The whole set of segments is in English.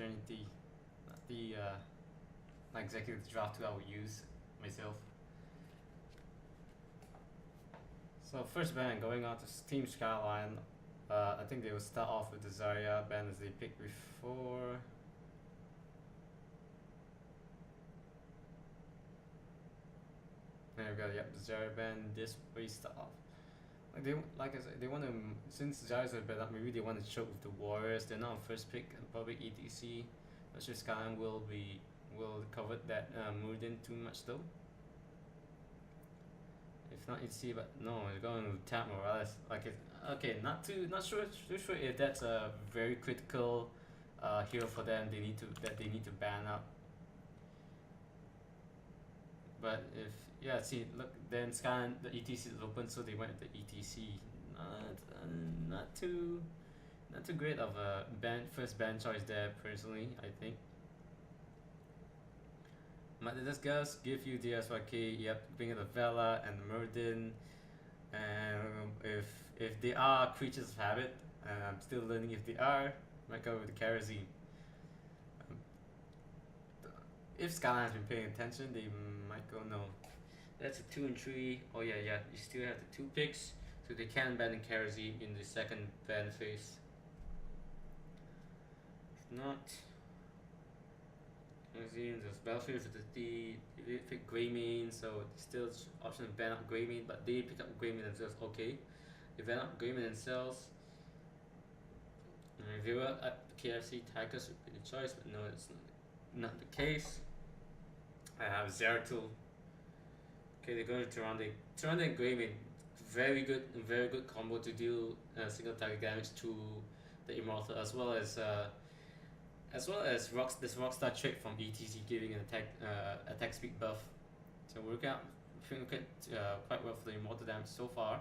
Trinity, not the not exactly the draft tool I would use myself. So first band going on to Team Skyline. I think they will start off with the Zarya band as they picked before. There we go. Yep, the Zarya band. This way start off. Like I said, they want to, since Zarya's are better, maybe they want to choke with the Warriors. They're not on first pick and probably ETC. Not sure Skyline will cover that Muradin too much though. If not ETC, but no, they're going with Tap Morales. Like it, okay, not sure if that's a very critical hero for them. They need to ban out. But if see, look, then Skyline, the ETC is open, so they went with the ETC. Not too great of a first ban choice there personally, I think. But this does give you the SYK. Yep, bring in the Vela and the Muradin, and if they are creatures of habit, and I'm still learning if they are, might go with the Kerosene. If Skyline has been paying attention, they might go no. That's a 2 and 3. Oh yeah. You still have the 2 picks, so they can ban the Kerosene in the second ban phase. If not, Kerosene, there's Battlefield for the they pick Greymane, so still option to ban out Greymane, but they pick up Greymane themselves. Okay, they ban out Greymane themselves. If they were at KFC, Tigers would be the choice, but no, it's not the case. I have Zeratul. Okay, they're going to Tyrande and Greymane. Very good combo to deal single target damage to the Immortal, as well as this Rockstar trick from ETC giving an attack speed buff. So we're looking quite well for the Immortal damage so far.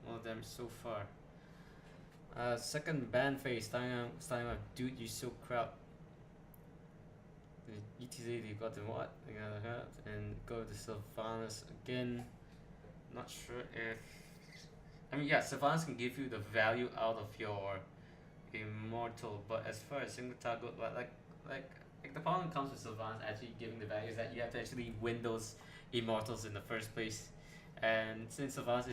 All damage so far. Second ban phase, starting with Dude, you so Kraut. The ETC, they got the what? They got the hurt, and go to Sylvanas again. Not sure if. I mean, yeah, Sylvanas can give you the value out of your Immortal, but as far as single target, like the problem comes with Sylvanas actually giving the value is that you have to actually win those Immortals in the first place. And since Sylvanas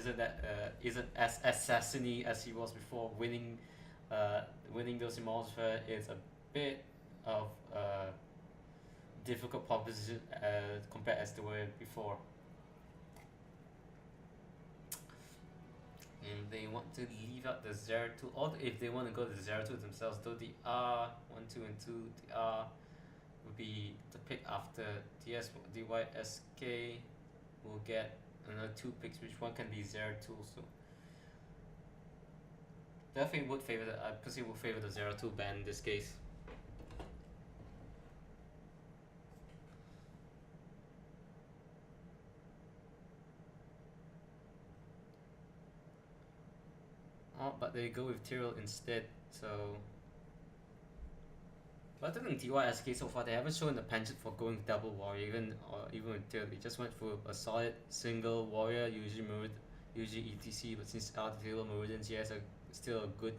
isn't as assassiny as he was before, winning those Immortals for is a bit of a difficult proposition compared as they were before. And they want to leave out the Zeratul, or if they want to go to Zeratul themselves, though the R 1, 2, and 2, the R would be the pick after DYSK will get another 2 picks, which one can be Zeratul. So definitely would favor I personally would favor the Zeratul ban in this case. Oh, but they go with Tyrell instead, so. But other than DYSK so far, they haven't shown the penchant for going double warrior, even with Tyrell. They just went for a solid single warrior, usually ETC, but since out of Tyrell, Muradin, he has still a good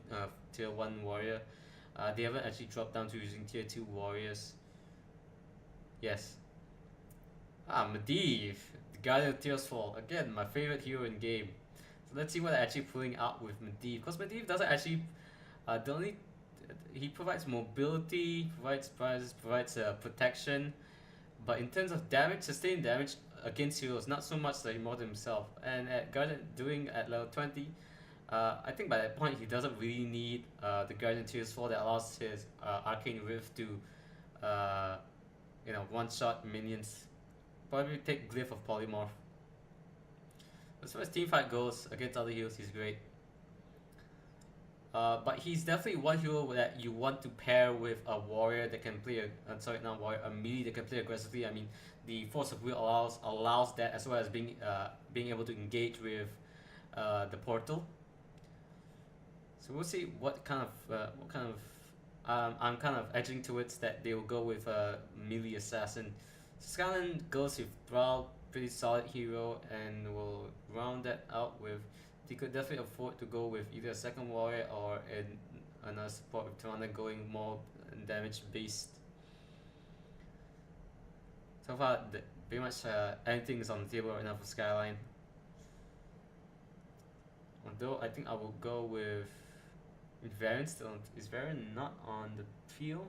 tier 1 warrior. They haven't actually dropped down to using tier 2 warriors. Yes. Medivh, the Guardian of Tears Fall. Again, my favorite hero in game. So let's see what they're actually pulling out with Medivh. Because Medivh doesn't actually, he provides mobility, provides protection, but in terms of damage, sustained damage against heroes, not so much the Immortal himself. And at Guardian doing at level 20, I think by that point he doesn't really need the Guardian Tears Fall that allows his Arcane Rift to one-shot minions. Probably take Glyph of Polymorph. As far as teamfight goes, against other heroes, he's great. But he's definitely one hero that you want to pair with a warrior that can play a melee that can play aggressively. I mean, the Force of Will allows that, as well as being able to engage with the portal. So we'll see what kind of I'm kind of edging towards that they will go with a melee assassin. So Skyline goes with Brawl, pretty solid hero, and we'll round that out with. They could definitely afford to go with either a second warrior or another support with Tirana going more damage based. So far, pretty much anything is on the table right now for Skyline. Although I think I will go with Varian still. Is Varian not on the field?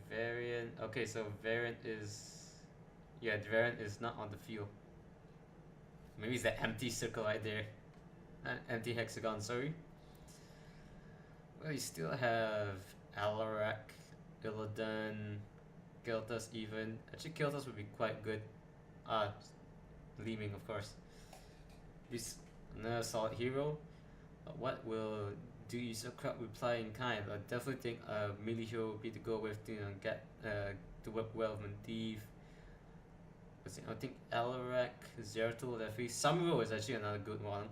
Variant. Okay, so Variant is. Yeah, Variant is not on the field. Maybe it's that empty circle right there. Empty hexagon, sorry. Well, you still have Alarak, Illidan, Kiltas even. Actually, Kiltas would be quite good. Leeming, of course. This another solid hero. What will do you so Kraut reply in kind? I definitely think a melee hero would be to go with to get to work well with Menteith. I think Alarak, Zeratul, definitely. Samuro is actually another good one.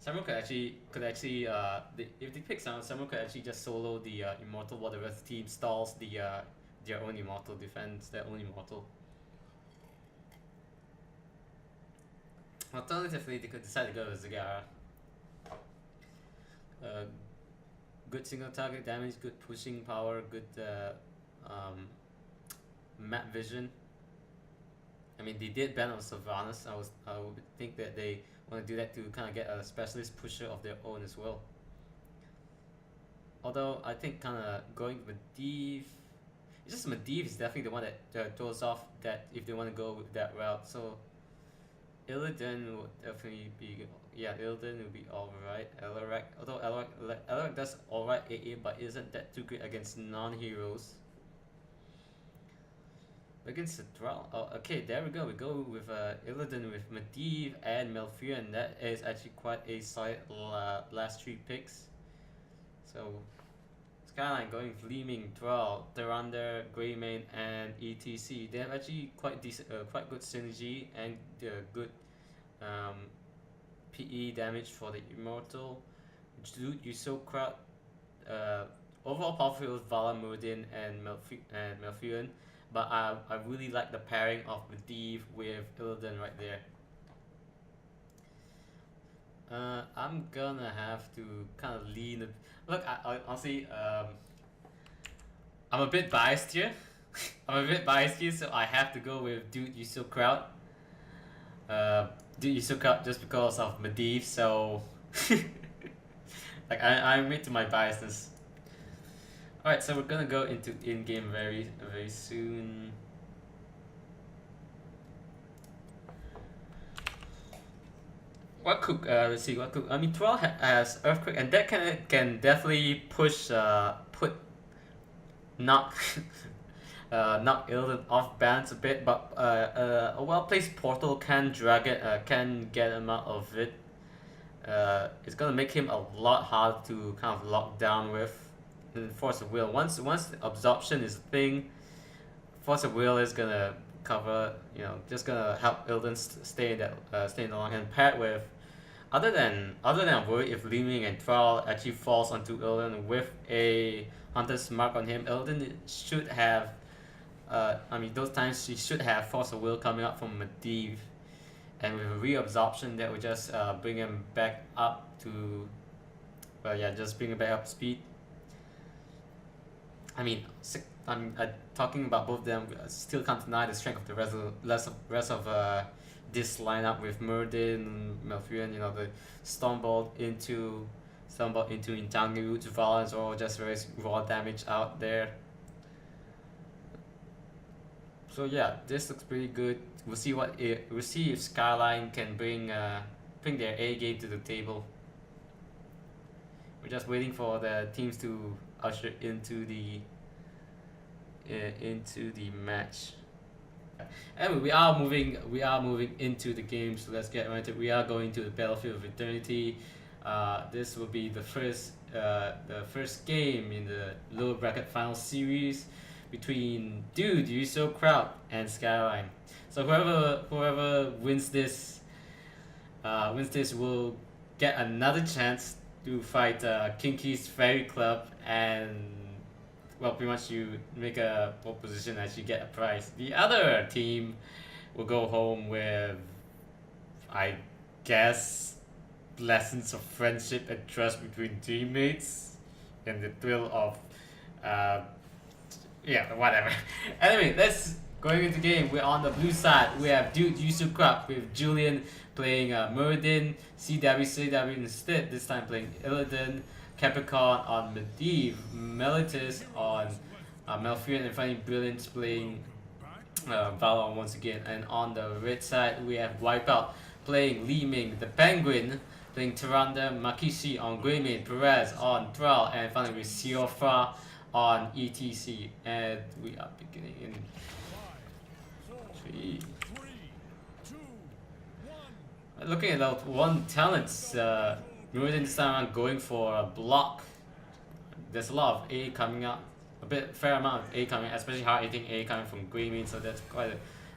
Samuro could actually if they pick Samuro could actually just solo the Immortal while the rest of the team stalls their own Immortal, defends their own Immortal. Alternatively, they could decide to go with Zagara. Good single target damage, good pushing power, good map vision. I mean, they did ban on Sylvanas. I would think that they want to do that to kind of get a specialist pusher of their own as well. Although I think kind of going with Medivh, it's just Medivh is definitely the one that throws off that if they want to go with that route. So Illidan would definitely be, yeah, Illidan would be alright. Alarak, although Alarak does alright AA, but isn't that too great against non-heroes. Against the Thrall, oh, okay, there we go. We go with Illidan with Medivh and Malfurion. That is actually quite a solid last 3 picks. So Skyline going with Leeming, Thrall, Tyrande, Greymane, and ETC. They have actually quite decent, quite good synergy and good PE damage for the Immortal. Dude, you so Kraut. Overall powerful is Vala, Muradin, and Malfurion, but I really like the pairing of Medivh with Illidan right there. I'm gonna have to kind of lean. Look, honestly, I'm a bit biased here. So I have to go with Dude You So Kraut. Dude You So Kraut just because of Medivh. So, like I'm into my biasness. All right, so we're gonna go into in-game very soon. What cook? Let's see. What cook? I mean, Thrall has Earthquake, and that can definitely push knock knock Illidan off balance a bit. But a well-placed portal can drag it, can get him out of it. It's gonna make him a lot harder to kind of lock down with. And Force of Will. Once absorption is a thing, Force of Will is gonna cover, just gonna help Illidan stay in the long hand. Paired with, other than worry if Leeming and Thrall actually falls onto Illidan with a Hunter's Mark on him, Illidan should have, those times she should have Force of Will coming up from Medivh, and with a reabsorption that would just bring him back up to, just bring him back up to speed. I'm talking about both of them. Still can't deny the strength of the rest of this lineup with Muradin, Malfurion. The Stormbolt into Intangi Roots, Valence, or just very raw damage out there. So yeah, this looks pretty good. We'll see if Skyline can bring their A game to the table. We're just waiting for the teams to usher into the match. Anyway, we are moving into the game, so let's get right into it. We are going to the Battlefield of Eternity. This will be the first game in the lower bracket final series between Dude You So Kraut and Skyline. So whoever wins this will get another chance to fight Kinky's Fairy Club and well, pretty much you make a pole position as you get a prize. The other team will go home with, I guess, lessons of friendship and trust between teammates and the thrill of, uh, yeah, whatever. Anyway, let's going into game. We're on the blue side. We have Dude Yusuf Kraut with Julian playing Muradin, CW instead, this time playing Illidan, Capricorn on Medivh, Melitus on Malfurion, and finally Brilliance playing Valor once again. And on the red side, we have Wipeout playing Li Ming, the Penguin playing Tyrande, Makishi on Greymane, Perez on Thrall, and finally with Siofra on ETC. And we are beginning in 3. Looking at that one talent, Muradin this time around going for a block. There's a lot of A coming out, fair amount of A coming, especially hard hitting A coming from Greymane, so that's quite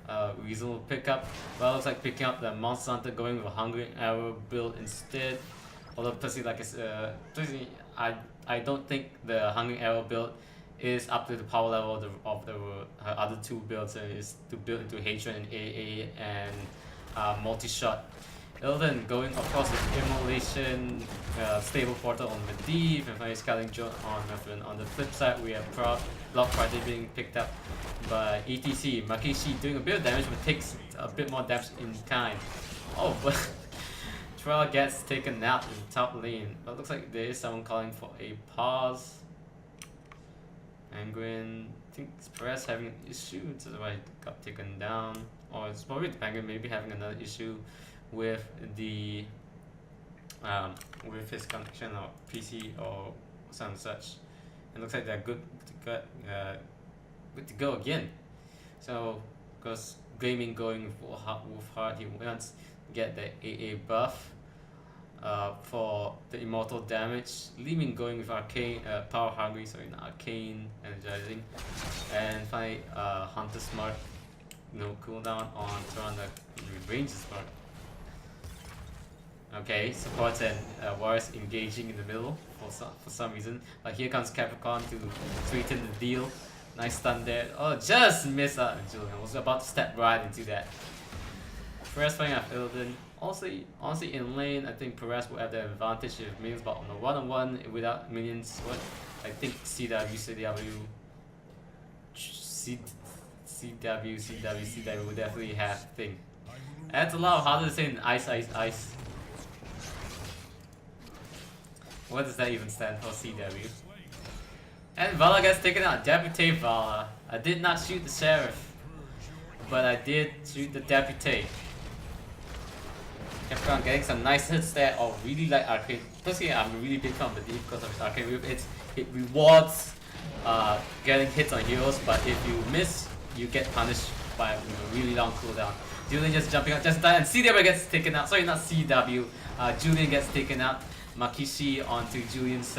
a reasonable pickup. But it looks like picking up the Monster Hunter, going with a Hungry Arrow build instead. Although personally, I don't think the Hungry Arrow build is up to the power level of the other two builds. Is to build into Hatred and AA and multi-shot. Illidan going, of course, with Immolation, Stable Portal on Medivh, and finally Skyline on Malfurion. On the flip side, we have Kraut, Block Party being picked up by ETC. Makishi doing a bit of damage, but takes a bit more damage in time. Oh, but Thrall gets taken out in the top lane. But it looks like there is someone calling for a pause. Penguin, I think it's Perez having an issue, so that's why he got taken down. Or it's probably the Penguin maybe having another issue with the with his connection or PC or some such. It looks like they're good to go again. So because Greymane going with hard, he wants to get the AA buff for the immortal damage. Li Ming going with arcane, power hungry, so in arcane energizing, and finally Hunter Smart, no cooldown on Tyrande range smart. Okay, supports and warriors engaging in the middle for some reason. But here comes Capricorn to sweeten the deal. Nice stun there. Oh, just missed out. Julian was about to step right into that. Perez fighting up Illidan. Honestly, in lane, I think Perez will have the advantage with minions, but on the one-on-one without minions, what I think CW will definitely have thing. And it's a lot harder to say in ice. What does that even stand for, CW? And Vala gets taken out. Deputy Vala. I did not shoot the Sheriff, but I did shoot the Deputy. Capricorn getting some nice hits there. Oh, really like Arcane. Personally, I'm a really big fan of the Medivh because of its Arcane Whip. It rewards getting hits on heroes, but if you miss, you get punished by a really long cooldown. Julian just jumping out, just die, and CW gets taken out. Sorry, not CW. Julian gets taken out. Makishi onto Julian's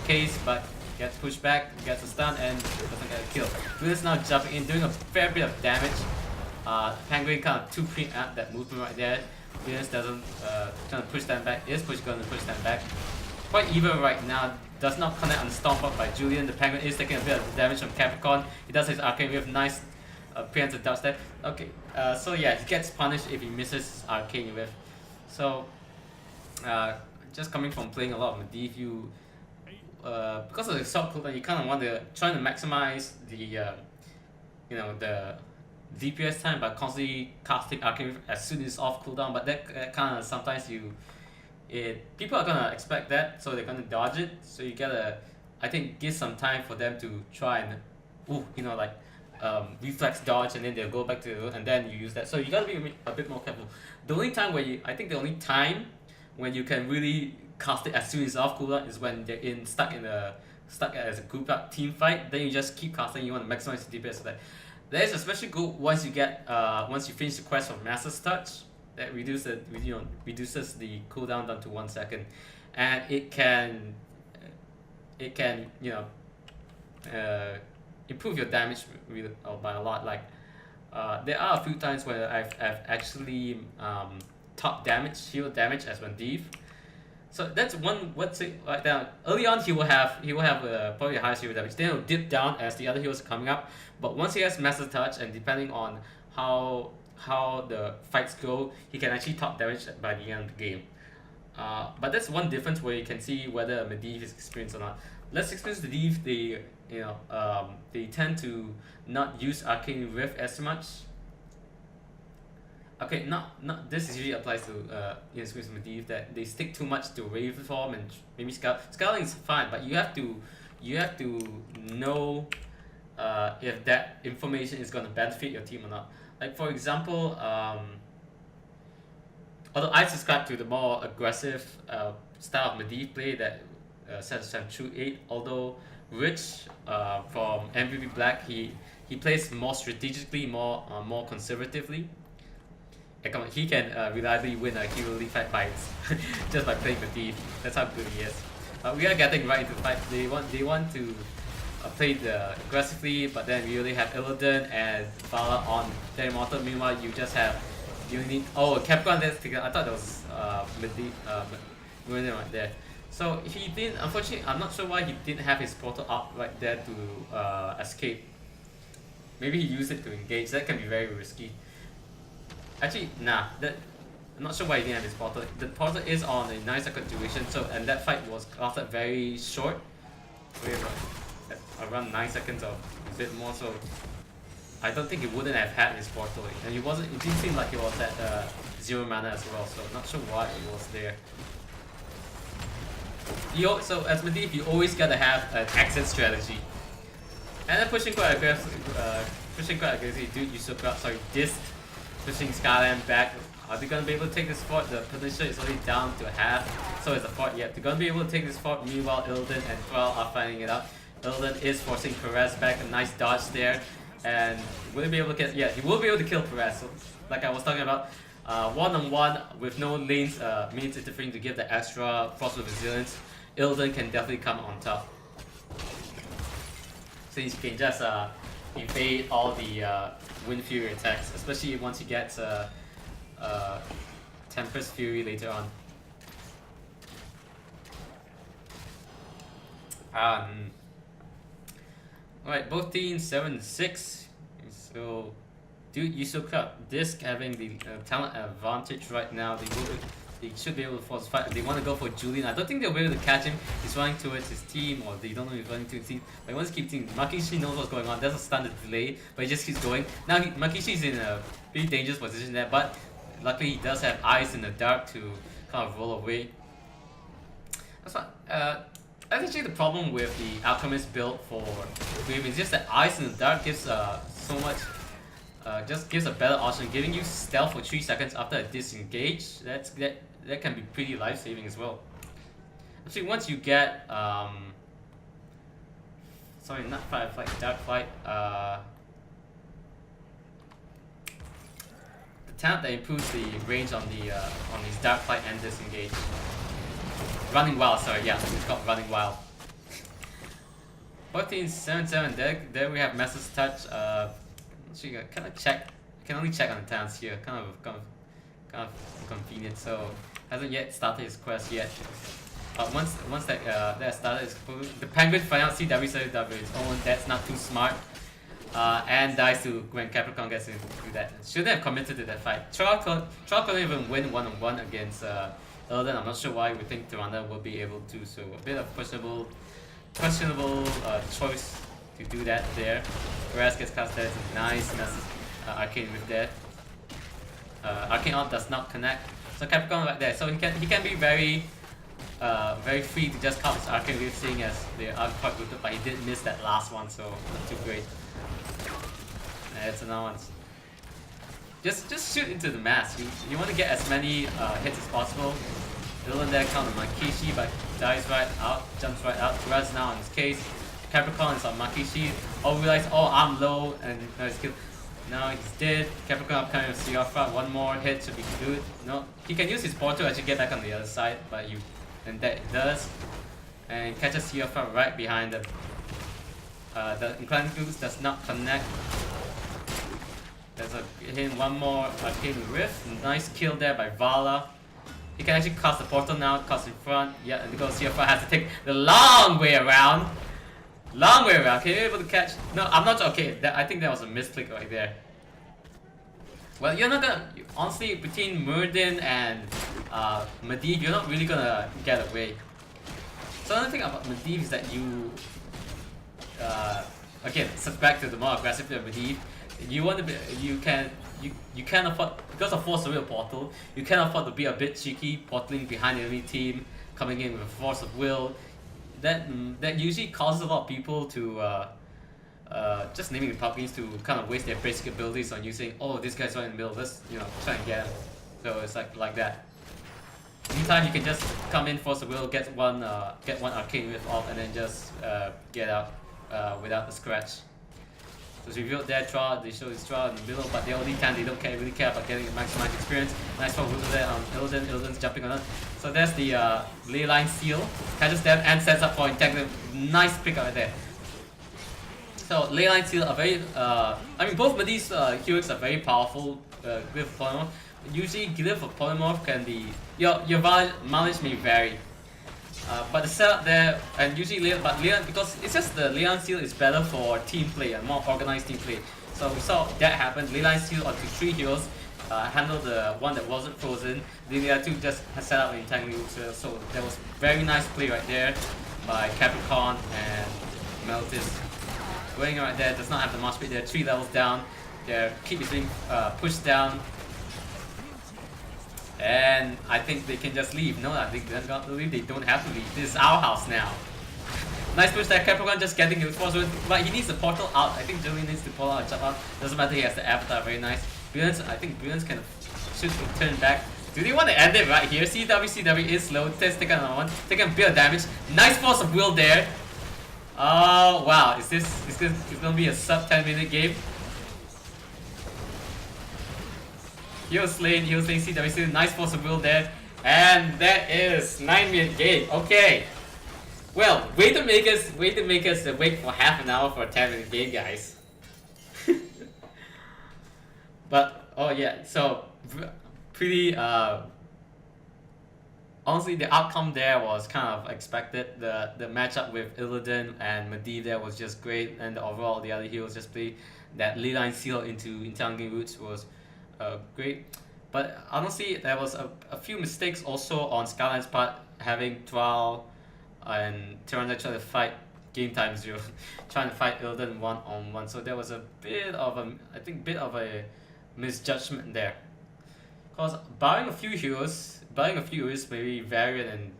case, but gets pushed back, gets a stun, and doesn't get a kill. Julian's now jumping in, doing a fair bit of damage. Penguin kind of 2-print out that movement right there. Julian doesn't trying to push them back. Is going to push them back. Quite even right now. Does not connect on the Stomp Up by Julian. The Penguin is taking a bit of damage from Capricorn. He does his arcane with nice preemptive dodge there. Okay, so yeah, he gets punished if he misses arcane with. So just coming from playing a lot of Medivh, you because of the short cooldown, you kind of want to try to maximize the the DPS time by constantly casting arcane as soon as it's off cooldown. But that kind of sometimes people are gonna expect that, so they're gonna dodge it. So you gotta, I think, give some time for them to try and reflex dodge, and then they'll go back to, and then you use that. So you gotta be a bit more careful. The only time when you can really cast it as soon as it's off cooldown is when they're stuck as a group up team fight. Then you just keep casting. You want to maximize the DPS. So that is especially good once you finish the quest of Master's Touch. That reduces the cooldown down to 1 second, and it can improve your damage by a lot. Like there are a few times where I've actually top damage, shield damage as Medivh, So that's one thing like that. Early on, he will have probably a high hero damage. Then he'll dip down as the other heroes are coming up. But once he has Master Touch, and depending on how the fights go, he can actually top damage by the end of the game. But that's one difference where you can see whether a Medivh is experienced or not. Less experienced Medivh, they tend to not use Arcane Rift as much. Okay, not this usually applies to inexperienced Medivh, that they stick too much to Wave form and maybe Skyline is fine, but you have to know if that information is gonna benefit your team or not. Like for example, although I subscribe to the more aggressive style of Medivh play that sets time through 8, although Rich from MVP Black, he plays more strategically, more conservatively. He can reliably win a Hero League fight by just by playing Medivh. That's how good he is. We are getting right into the fight. They want to play aggressively, but then we really have Illidan and Vala on their Immortal. Meanwhile, you need Capricorn. I thought that was Medivh right there. So he didn't. Unfortunately, I'm not sure why he didn't have his portal up right there to escape. Maybe he used it to engage. That can be very risky. Actually, nah. I'm not sure why he didn't have his portal. The portal is on a 9-second duration, and that fight was lasted very short. Around 9 seconds or a bit more. So I don't think he wouldn't have had his portal, and it didn't seem like it was at 0 mana as well. So I'm not sure why it was there. So as Medivh, you always gotta have an exit strategy. And then pushing quite aggressively, dude, Dist pushing Skyline back. Are they gonna be able to take this fort? The potential is only down to half, so is the fort yet. They're gonna be able to take this fort, meanwhile Illidan and Kraut are fighting it out. Illidan is forcing Perez back, a nice dodge there, and will he be able to get, he will be able to kill Perez. So, like I was talking about, one-on-one with no lanes means interfering to give the extra Frost of Resilience. Illidan can definitely come on top. So he can just evade all the Wind Fury attacks, especially once he gets Tempest Fury later on. Alright, both teams 7-6. So, dude, you still cut Disc having the talent advantage right now. They should be able to force fight. They want to go for Julian. I don't think they'll be able to catch him. He's running towards his team, or they don't know he's running to his team. But he wants to keep team. Makishi knows what's going on. There's a standard delay, but he just keeps going. Now Makishi's in a pretty dangerous position there, but luckily he does have eyes in the dark to kind of roll away. That's fine. That's actually the problem with the Alchemist build for Gleam. It's just that eyes in the dark gives so much. Just gives a better option, giving you stealth for 3 seconds after a disengage. That can be pretty life-saving as well. Actually, once you get sorry, not Fireflight, Dark Flight. The talent that improves the range on these Dark Flight and disengage. Running Wild, sorry, yeah, it's called Running Wild. 14-7-7. There we have Master's Touch. Actually, can I check? I can only check on the talents here. Kind of inconvenient. So hasn't yet started his quest yet. But once that started, the Penguin find out CW its own. That's not too smart. And dies to when Capricorn gets into that. Shouldn't have committed to that fight. Troll couldn't even win one-on-one against Illidan. I'm not sure why we think Tyrande will be able to. So a bit of questionable choice to do that there. Perez gets cast there. It's a nice Arcane with there. Arcane Ult does not connect. So Capricorn right there. So he can be very free to just cast his Arcane Rift, seeing as they are quite rooted, but he did miss that last one, so not too great. It's another one. Just shoot into the mass. You want to get as many hits as possible. Dylan there counter Makishi, but dies right out, jumps right out. Perez now in his case. Capricorn is on Makishi. Oh, realize, I'm low, and he's killed. Now he's dead. Capricorn upcoming with CR front. One more hit should be good. No, he can use his portal to actually get back on the other side, and that it does. And catches CR front right behind them. The Inclined Goose does not connect. There's one more Arcane Rift. Nice kill there by Vala. He can actually cast the portal now, cast in front. Yeah, and because CFR has to take the long way around. Long way around. Can you be able to catch? No, I'm not. Okay, I think that was a misclick right there. Well, you're not gonna. Honestly, between Murden and Medivh, you're not really gonna get away. So another thing about Medivh is that you. Again, back to the more aggressive player Medivh. You want to be. You can't afford, because of Force of Will portal. You can't afford to be a bit cheeky, portaling behind the enemy team, coming in with a Force of Will. That usually causes a lot of people to just naming the puppies to kind of waste their basic abilities on using, oh, this guy's right in the middle, let's try and get him. So it's like that. Meantime, you can just come in, Force of Will, get one arcane whiff off, and then just get out without a scratch. So it's revealed their draw, they show his draw in the middle, but the only time they don't really care about getting a maximized experience. Nice one with there on Illidan. Illidan's jumping on it. So there's the Leyline Seal. Catches them and sets up for Integrity. Nice pick out right there. So Leyline Seal are very I mean, both of these heroes are very powerful with Polymorph. Usually Glyph of Polymorph can be your mileage may vary. But the setup there, and usually Leon, because it's just the Leyline Seal is better for team play and more organized team play. So we saw that happen. Leyline Seal onto 3 heroes, handled the one that wasn't frozen. The other 2 just set up an entangling loop. So that was very nice play right there by Capricorn and Meltis. Going right there, does not have the mosh pit. They're 3 levels down. Their keep is being pushed down. And I think they can just leave. No, I think they're not to leave. They don't have to leave. This is our house now. Nice push there. Capricorn just getting his force, but he needs the portal out. I think Julian needs to pull out and jump out. Doesn't matter. He has the avatar. Very nice. Brilliance. I think Brilliance can should turn back. Do they want to end it right here? CW is slow. Test taking another one. Taking a bit of damage. Nice Force of Will there. Oh wow! Is this gonna be a sub 10-minute game? Heal Slain, CW, nice Force of Will there. And that is 9-minute game. Okay. Well, way to make us wait for half an hour for a 10-minute game, guys. But oh yeah, so pretty honestly, the outcome there was kind of expected. The matchup with Illidan and Medivh there was just great, and overall the other heroes just played that Leyline Seal into Entangling Roots was great. But honestly, there was a few mistakes also on Skyline's part, having Thrall and Tyrande trying to fight game time 0, trying to fight Illidan one-on-one. So there was a bit of a misjudgment there. Because barring a few heroes, maybe Varian and,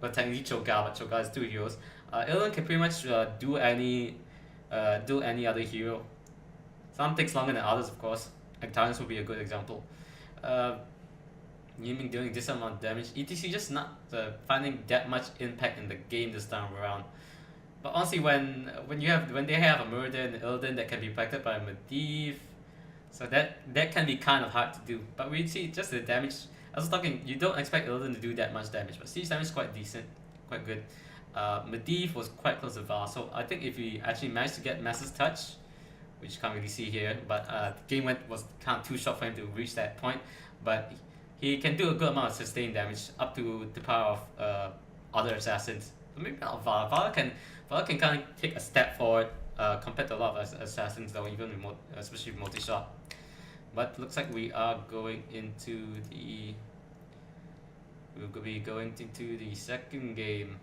well, technically Cho'Gath, but Cho'Gath is 2 heroes. Illidan can pretty much do any other hero. Some takes longer than others, of course. Actarans would be a good example. Yiming doing this amount of damage. ETC just not finding that much impact in the game this time around. But honestly, when they have a Murder and Illidan that can be impacted by Medivh, so that can be kind of hard to do. But we see just the damage. I was talking, you don't expect Illidan to do that much damage, but siege damage is quite decent, quite good. Medivh was quite close to Var, so I think if he actually managed to get Master's Touch, which you can't really see here, but the game was kind of too short for him to reach that point. But he can do a good amount of sustained damage, up to the power of other assassins. So maybe not Vala. Vala can kind of take a step forward compared to a lot of assassins, though, even remote, especially multi-shot. But looks like we are going into the second game.